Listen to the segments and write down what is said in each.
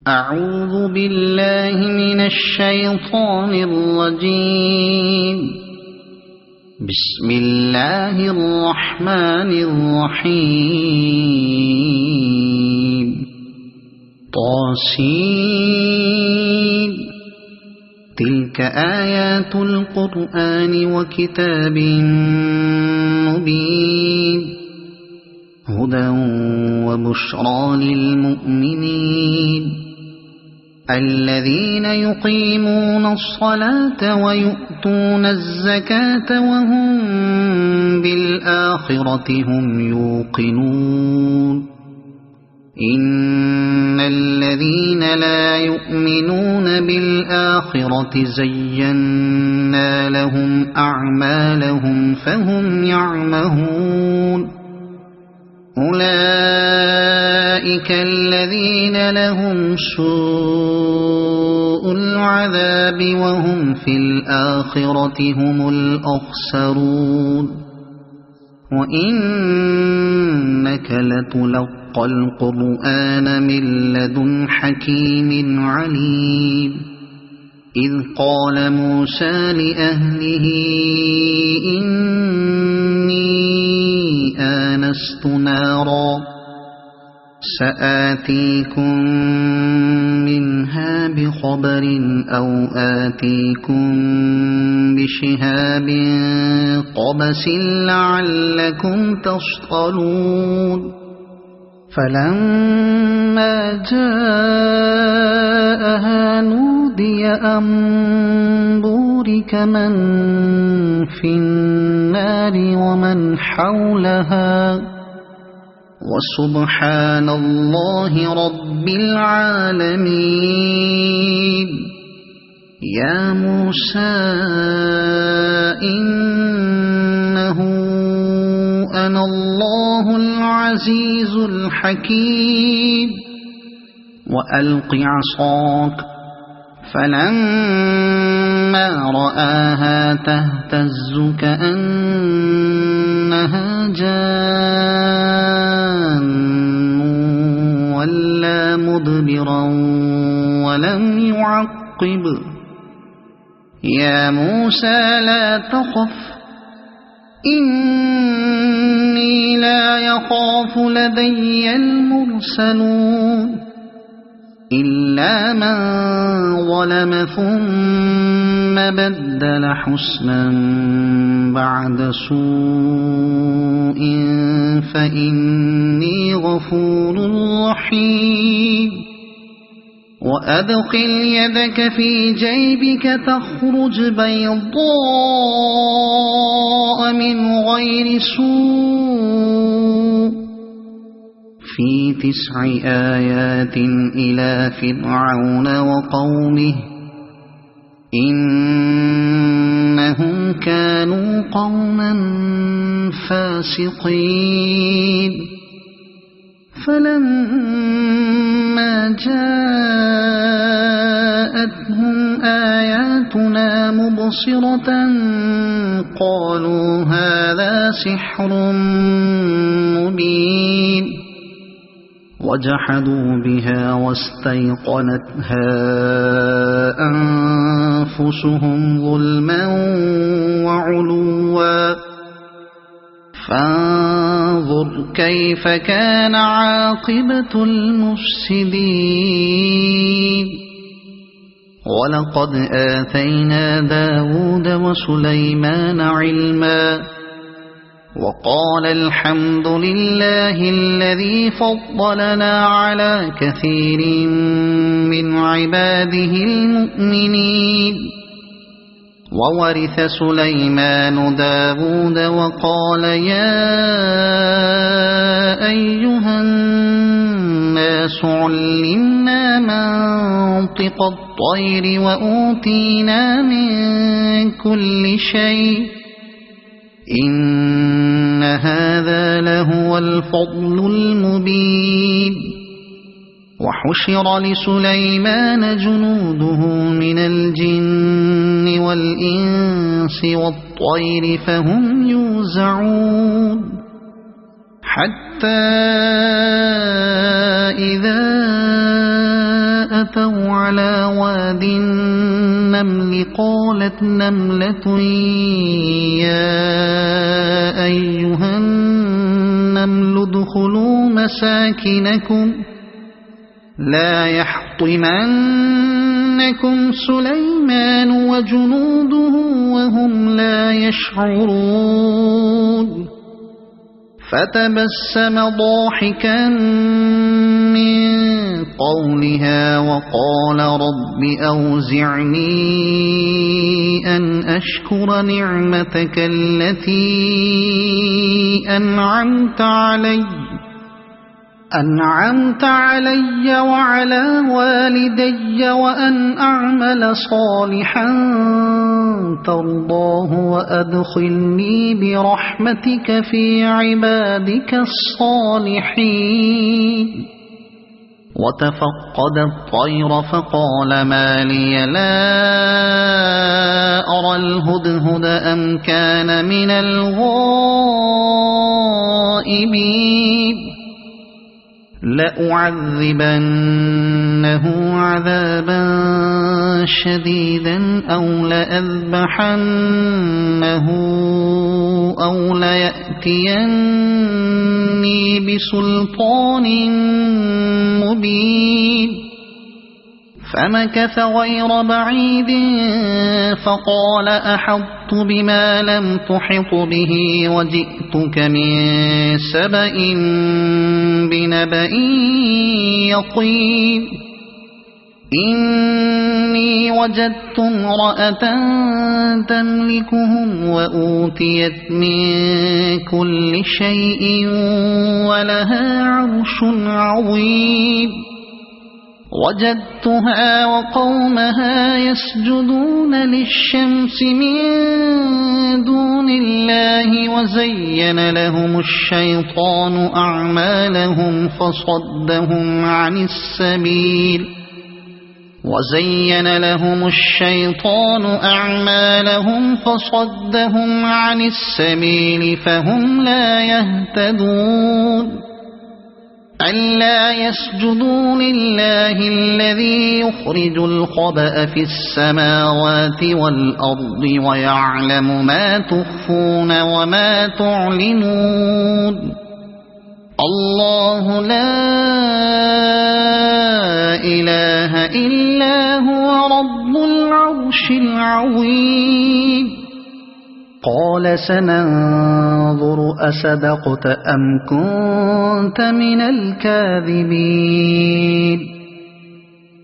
أعوذ بالله من الشيطان الرجيم. بسم الله الرحمن الرحيم. طاسين. تلك آيات القرآن وكتاب مبين، هدى وبشرى للمؤمنين الذين يقيمون الصلاة ويؤتون الزكاة وهم بالآخرة هم يوقنون. إن الذين لا يؤمنون بالآخرة زينا لهم أعمالهم فهم يعمهون. أولئك الذين لهم سوء العذاب وهم في الآخرة هم الأخسرون. وإنك لتلقى القرآن من لدن حكيم عليم. إذ قال موسى لأهله إني آنست نارا سآتيكم منها بخبر أو آتيكم بشهاب قبس لعلكم تصطلون. فلما جاءها نودي أن بورك من في النار ومن حولها وسبحان الله رب العالمين. يا موسى إنه أنا الله العزيز الحكيم. وألق عصاك. فلما رآها تهتز كأنها جان ولا مدبرا ولم يعقب. يا موسى لا تخف إني لا يخاف لدي المرسلون. إلا من ظلم ثم بدل حسنا بعد سوء فإني غفور رحيم. وأدخل يدك في جيبك تخرج بيضاء من غير سوء في 9 آيات إلى فرعون وقومه إنهم كانوا قوما فاسقين. فلما جاءتهم آياتنا مبصرة قالوا هذا سحر مبين. وجحدوا بها واستيقنتها أنفسهم ظلما وعلوا فانظر كيف كان عاقبة المفسدين. ولقد آتينا داود وسليمان علما وقال الحمد لله الذي فضلنا على كثير من عباده المؤمنين. وورث سليمان داود وقال يا أيها الناس علمنا منطق الطير وأوتينا من كل شيء إن هذا لهو الفضل المبين. وحشر لسليمان جنوده من الجن والإنس والطير فهم يوزعون حتى إذا على واد النمل قالت نملة يا أيها النمل ادخلوا مساكنكم لا يحطمنكم سليمان وجنوده وهم لا يشعرون فتبسم ضاحكا من قولها وقال رب أوزعني أن أشكر نعمتك التي أنعمت علي وعلى والدي وأن أعمل صالحا ترضاه وأدخلني برحمتك في عبادك الصالحين وتفقد الطير فقال ما لي لا أرى الهدهد أم كان من الغائبين لأعذبنه عذابا شديدا أو لأذبحنه أو ليأتيني بسلطان مبين فمكث غير بعيد فقال أحطت بما لم تحط به وجئتك من سبأ بنبأ يقين إني وجدت امرأة تملكهم وأوتيت من كل شيء ولها عرش عظيم وجدتها وقومها يسجدون للشمس من دون الله وزين لهم الشيطان أعمالهم فصدهم عن السبيل فهم لا يهتدون ألا يسجدوا لله الذي يخرج الخبأ في السماوات والأرض ويعلم ما تخفون وما تعلنون الله لا إله إلا هو رب العرش العظيم قال سننظر أصدقت أم كنت من الكاذبين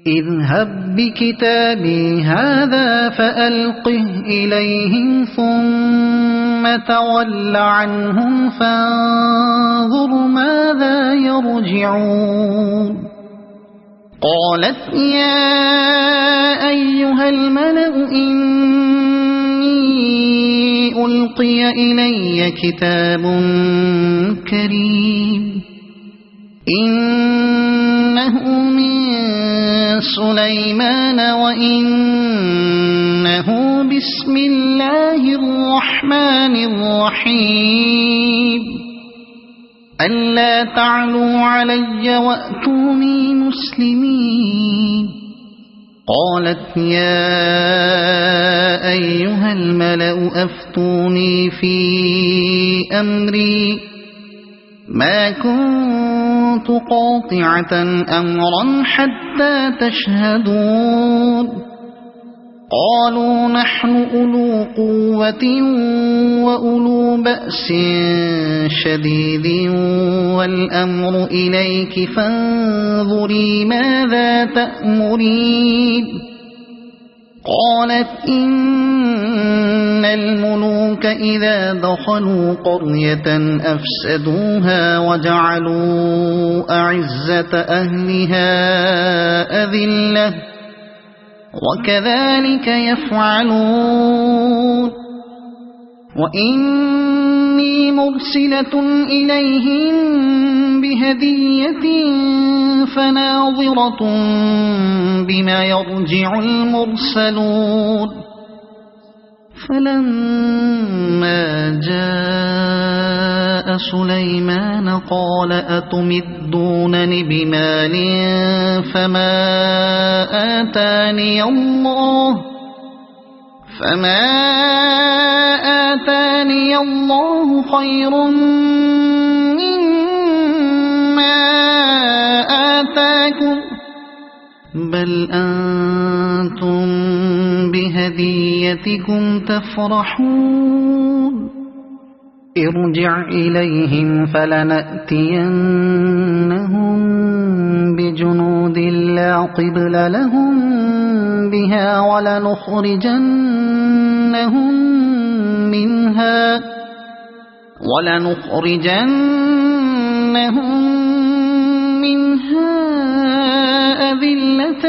اذهب بكتابي هذا فألقه إليهم ثم تول عنهم فانظر ماذا يرجعون قالت يا أيها الملأ ألقي إلي كتاب كريم إنه من سليمان وإنه بسم الله الرحمن الرحيم ألا تعلوا علي وأتوني مسلمين قالت يا أيها الملأ أفتوني في أمري ما كنت قاطعة أمرا حتى تشهدون قالوا نحن أولو قوة وأولو بأس شديد والأمر إليك فانظري ماذا تأمرين قالت إن الملوك إذا دخلوا قرية أفسدوها وجعلوا أعزة أهلها أذلة وكذلك يفعلون وإني مرسلة إليهم بهدية فناظرة بما يرجع المرسلون فلما جاء سليمان قال أتمدونني بمال فما آتاني الله خير مما آتاكم بل أنتم بهديتكم تفرحون ارجع إليهم فلنأتينهم بجنود لا قبل لهم بها ولنخرجنهم منها أذلة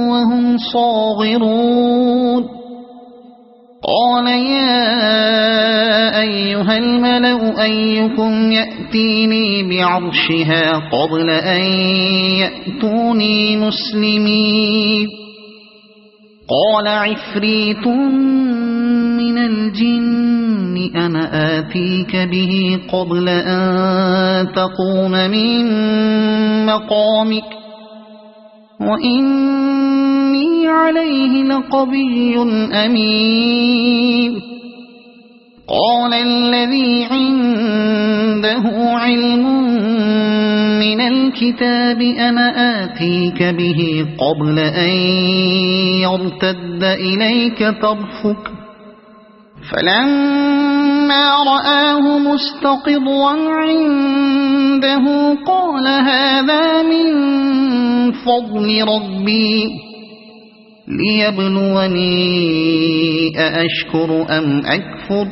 وهم صاغرون قال يا أيها الملأ أيكم يأتيني بعرشها قبل أن يأتوني مسلمين قال عفريت من الجن أنا آتيك به قبل أن تقوم من مقامك وإني عليه لقوي أمين قال الذي عنده علم من الكتاب أنا آتيك به قبل أن يرتد إليك طرفك فلما رآه مستقرا عنده قال هذا من فضل ربي ليبلوني أأشكر أم أكفر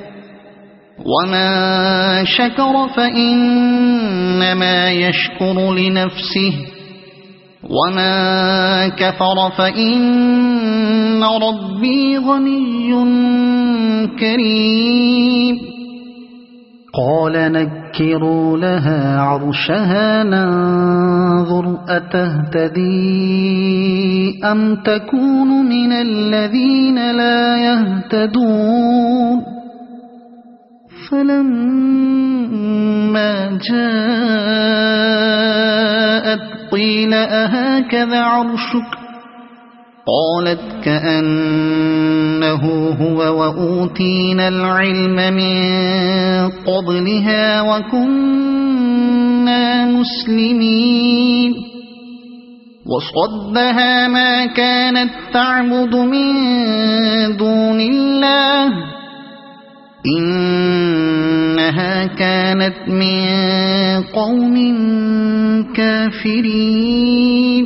ومن شكر فإنما يشكر لنفسه ومن كفر فإن ربي غني كريم قال نكروا لها عرشها ننظر أتهتدي أم تكون من الذين لا يهتدون فلما جاءت قيل أهكذا عرشك قالت كأنه هو وأوتينا العلم من قبلها وكنا مسلمين وصدها ما كانت تعبد من دون الله إنها كانت من قوم كافرين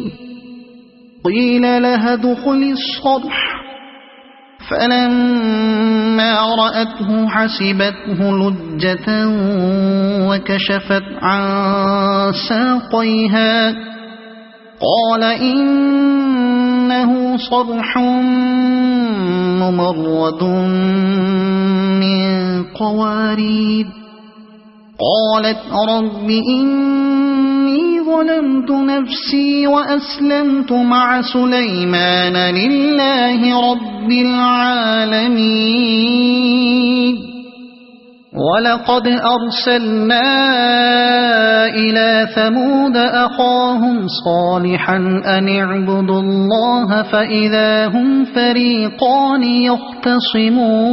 قيل لها ادخل الصرح فلما رأته حسبته لجة وكشفت عن ساقيها قال إنه صرح ممرد من قوارير قالت رب إني ظلمت نفسي وأسلمت مع سليمان لله رب العالمين ولقد أرسلنا إلى ثمود أخاهم صالحا أن اعبدوا الله فإذا هم فريقان يختصمون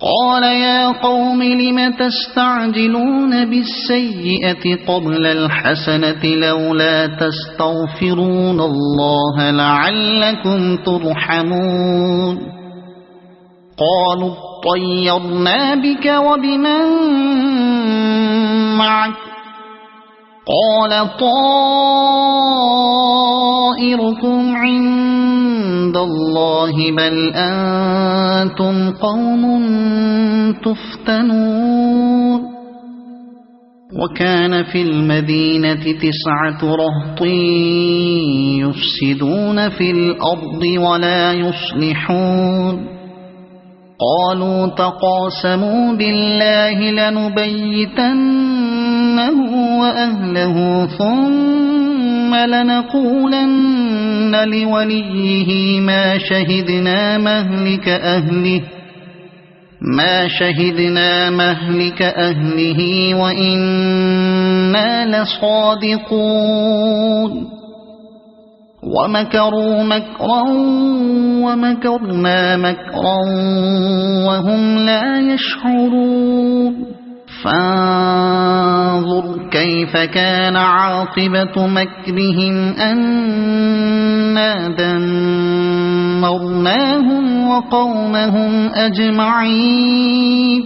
قال يا قوم لم تستعجلون بالسيئة قبل الحسنة لولا تستغفرون الله لعلكم ترحمون قالوا طيرنا بك وبمن معك قال طائركم عند الله بل أنتم قوم تفتنون وكان في المدينة 9 رهط يفسدون في الأرض ولا يصلحون قالوا تقاسموا بالله لنبيتنه وأهله ثم ثم لنقولن لوليه ما شهدنا مهلك أهله وإنا لصادقون ومكروا مكرا ومكرنا مكرا وهم لا يشعرون فانظر كيف كان عاقبة مكرهم أنا دمرناهم وقومهم أجمعين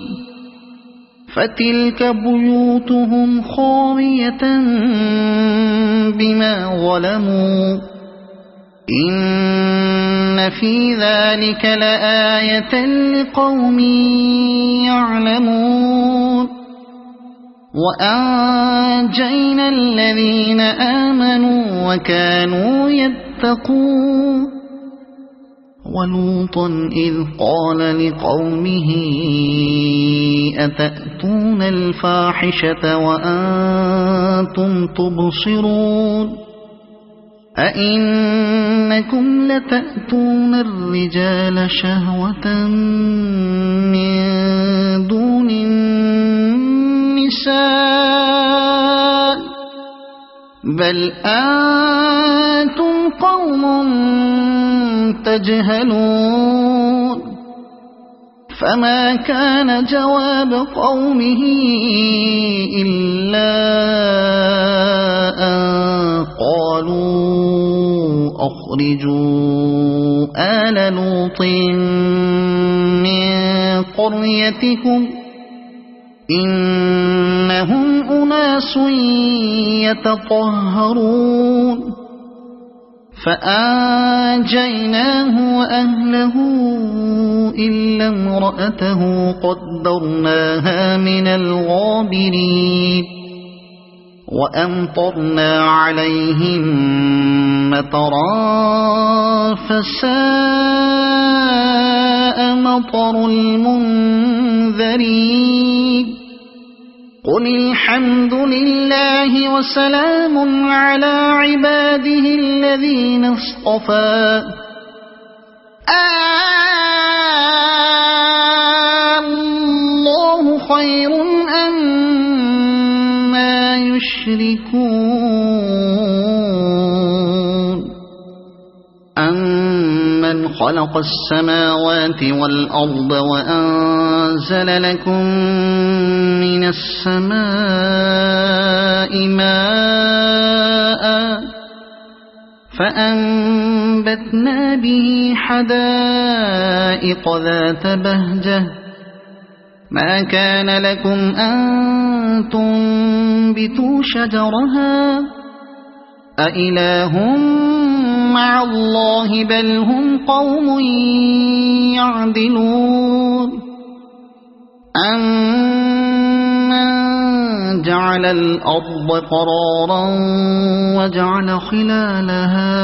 فتلك بيوتهم خاوية بما ظلموا إن في ذلك لآية لقوم يعلمون وأنجينا الذين آمنوا وكانوا يتقون ولوطا إذ قال لقومه أتأتون الفاحشة وأنتم تبصرون أئنكم لتأتون الرجال شهوة من دون النساء بل أنتم قوم تجهلون فما كان جواب قومه إلا أن قالوا أخرجوا آل لوط من قريتكم إنهم أناس يتطهرون فأنجيناه وأهله إلا امرأته قدرناها من الغابرين وأمطرنا عليهم مطرا فساء مطر المنذرين قل الحمد لله وسلام على عباده الذين اصطفى الله خير أما يشركون أمن خلق السماوات والأرض وأنزل لكم من السماء ماء فأنبتنا به حدائق ذات بهجة ما كان لكم أن تنبتوا شجرها أإله مع الله بل هم قوم يعدلون أمن جعل الأرض قرارا وجعل خلالها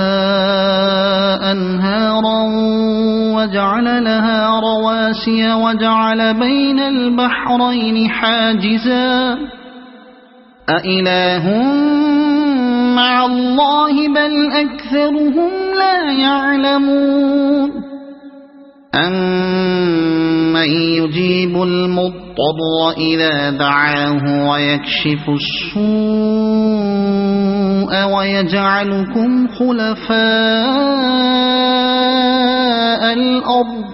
أنهارا وجعل لها رواسي وجعل بين البحرين حاجزا أإله مع الله بل أكثرهم لا يعلمون أمن يجيب المضطر إذا دعاه ويكشف السوء ويجعلكم خلفاء الأرض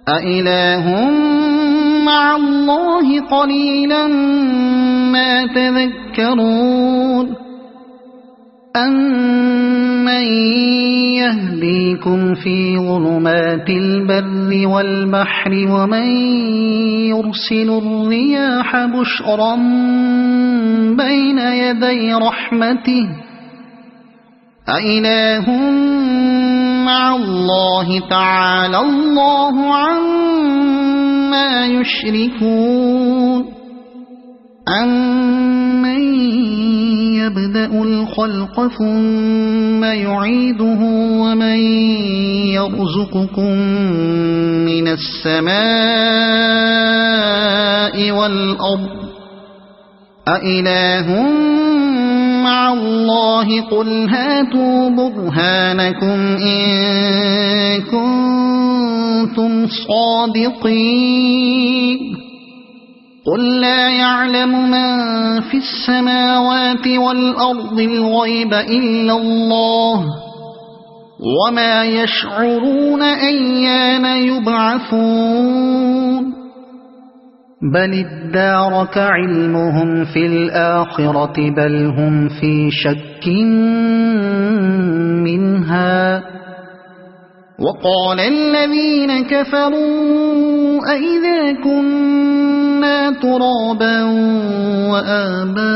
أإله مع الله قليلا ما تذكرون أمن يهديكم في ظلمات البر والبحر ومن يرسل الرياح بشرا بين يدي رحمته أإله مع الله تعالى الله عما يشركون أمن يبدأ الخلق ثم يعيده ومن يرزقكم من السماء والأرض أإله مع الله قل هاتوا برهانكم إن كنتم صادقين قل لا يعلم من في السماوات والأرض الغيب إلا الله وما يشعرون أيان يبعثون بل ادارك علمهم في الآخرة بل هم في شك منها وقال الذين كفروا أئذا كنا ترابا وآباؤنا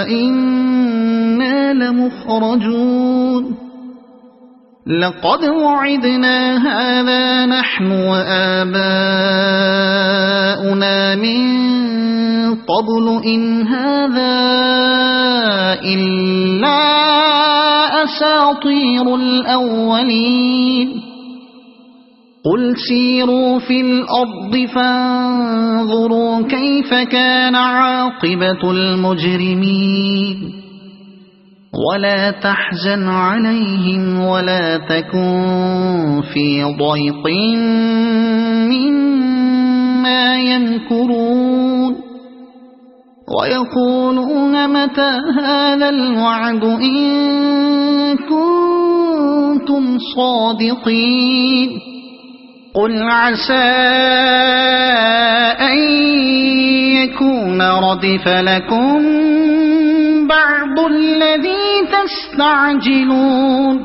أئنا لمخرجون لقد وعدنا هذا نحن وآباؤنا من قبل إن هذا إلا أساطير الأولين قل سيروا في الأرض فانظروا كيف كان عاقبة المجرمين ولا تحزن عليهم ولا تكن في ضيق مما يمكرون ويقولون متى هذا الوعد إن كنتم صادقين قل عسى أن يكون ردف لكم بعض الذي تستعجلون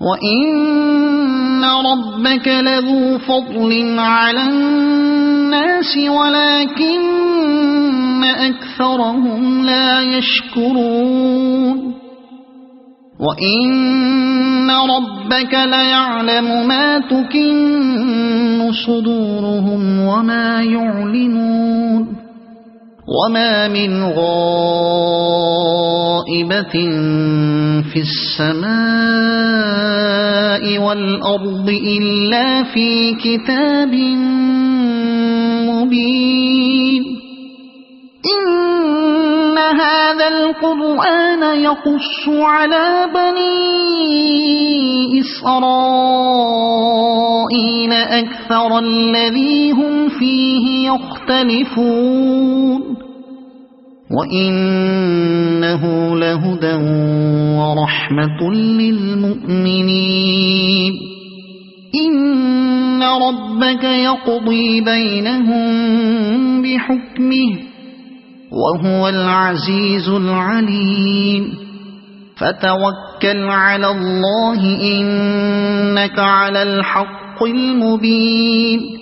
وإن ربك لذو فضل على الناس ولكن أكثرهم لا يشكرون وإن ربك ليعلم ما تكن صدورهم وما يعلنون وما من غائبة في السماء والأرض إلا في كتاب مبين إن هذا القرآن يقص على بني إسرائيل أكثر الذي هم فيه يختلفون وإنه لهدى ورحمة للمؤمنين إن ربك يقضي بينهم بحكمه وهو العزيز العليم فتوكل على الله إنك على الحق المبين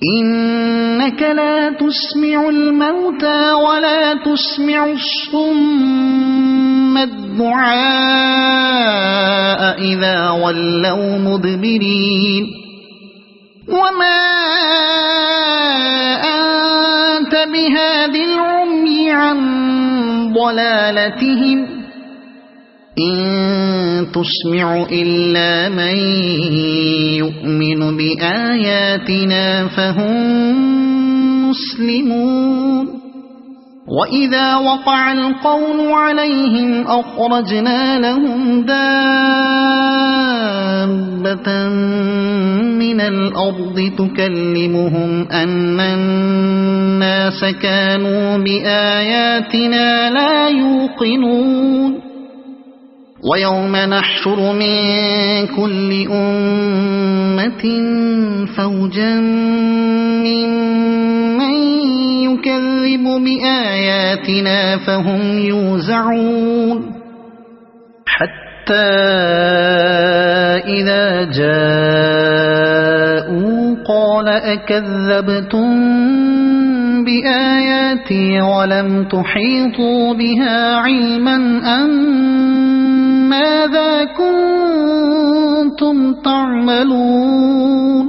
إنك لا تسمع الموتى ولا تسمع الصم الدعاء إذا ولوا مدبرين وما أنت بهاد العمي عن ضلالتهم إن تسمع إلا من يؤمن بآياتنا فهم مسلمون وإذا وقع القول عليهم أخرجنا لهم دابة من الأرض تكلمهم أن الناس كانوا بآياتنا لا يوقنون ويوم نحشر من كل أمة فوجا ممن يكذب بآياتنا فهم يوزعون حتى إذا جاءوا قال أكذبتم بآياتي ولم تحيطوا بها علما أم ماذا كنتم تعملون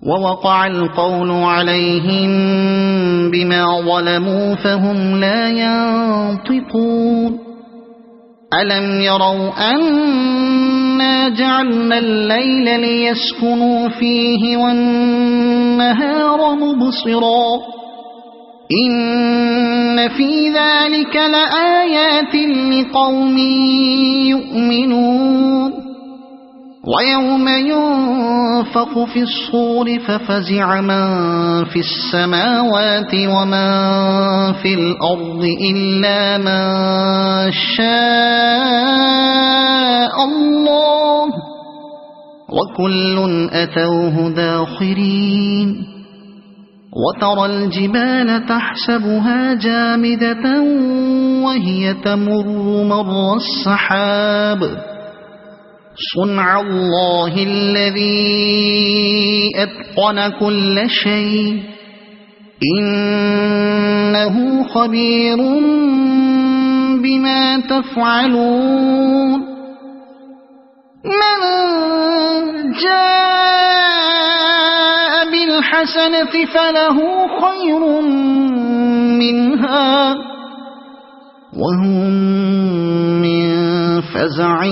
ووقع القول عليهم بما ظلموا فهم لا ينطقون ألم يروا أنا جعلنا الليل ليسكنوا فيه والنهار مبصرا إن في ذلك لآيات لقوم يؤمنون ويوم ينفخ في الصور ففزع من في السماوات ومن في الأرض إلا من شاء الله وكل أتوه داخرين وترى الجبال تحسبها جامدة وهي تمر مر السحاب صنع الله الذي أتقن كل شيء إنه خبير بما تفعلون من جاء بالحسنة فله خير منها وهم من فزع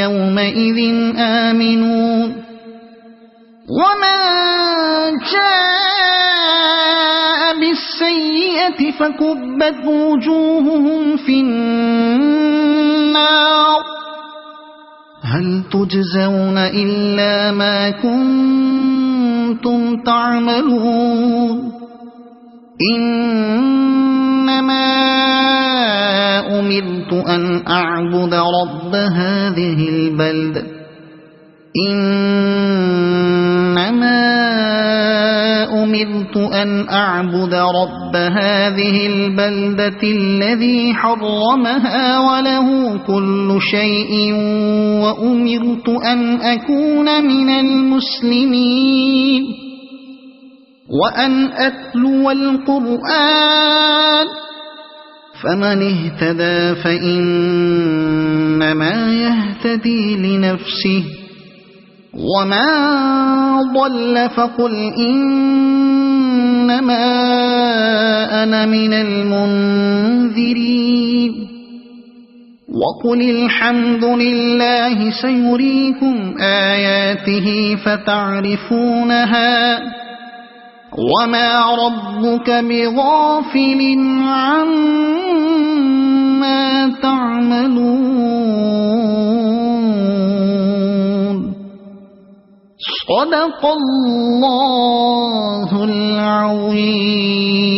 يومئذ آمنون ومن جاء بالسيئة فكبت وجوههم في النار هل تجزون إلا ما كنتم تعملون إنما أمرت أن أعبد رب هذه البلدة إنما أمرت أن أعبد رب هذه البلدة الذي حرمها وله كل شيء وأمرت أن أكون من المسلمين وأن أتلو القرآن فمن اهتدى فإنما يهتدي لنفسه ومن ضل فقل إنما أنا من المنذرين وقل الحمد لله سيريكم آياته فتعرفونها وما ربك بغافل عما تعملون صدق الله العظيم.